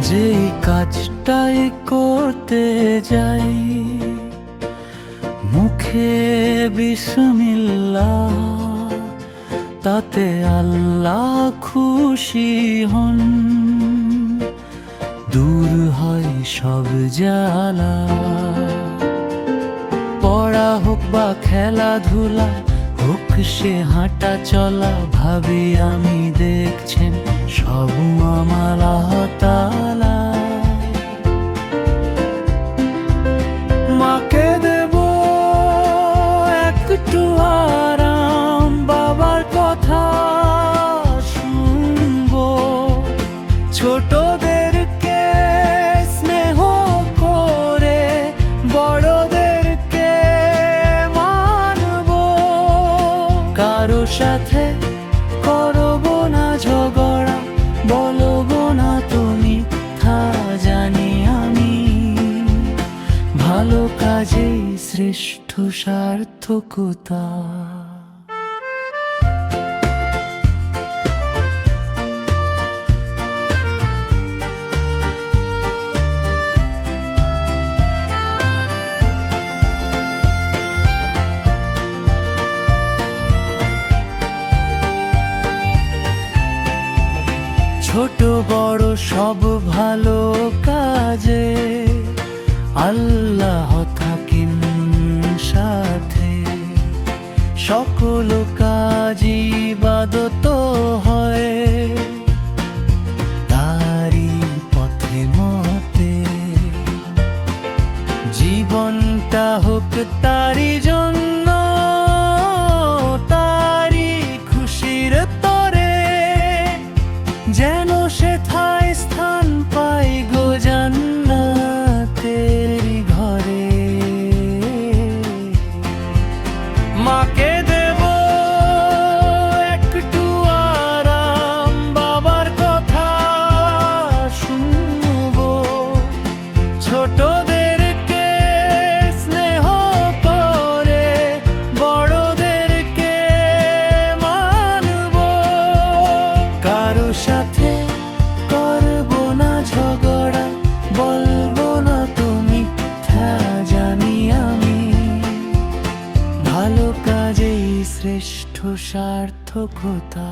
যেই কাজটাই করতে যাই মুখে বিসমিল্লাহ, তাতে আল্লাহ খুশি হন। দূর হয় সব জ্বালা, পড়া হোক বা খেলাধুলা হোক, সে হাঁটা চলা, ভাবি আমি দেখছেন সব আমার আল্লাহ তাআলা। মাকে দেব একটু আরাম, বাবার কথা শুনবো, ছোটদেরকে স্নেহ করে বড়দেরকে মানবো। কারো সাথে করবো না ঝগড়া, বলবো না তুমি থা, জানি আমি ভালো কাজেই শ্রেষ্ঠ সার্থকতা। ছোট বড় সব ভালো কাজে আল্লাহ থাকেন সাথে। সকল কাজ ইবাদত হয় তারি পথে মতে। জীবনটা হোক তারি জন্য, তারি খুশির তরে, যেন সেথায় স্থান পাই গো জান্নাতের ঘরে। মাকে দেব একটু আরাম, বাবার কথা শুনবো, ছোটদেরকে স্নেহ করে বড়দেরকে মানবো। কারো সাথে করবো না ঝগড়া, বলবো না তুমি থা, জানি আমি ভালো কাজেই শ্রেষ্ঠ সার্থকতা।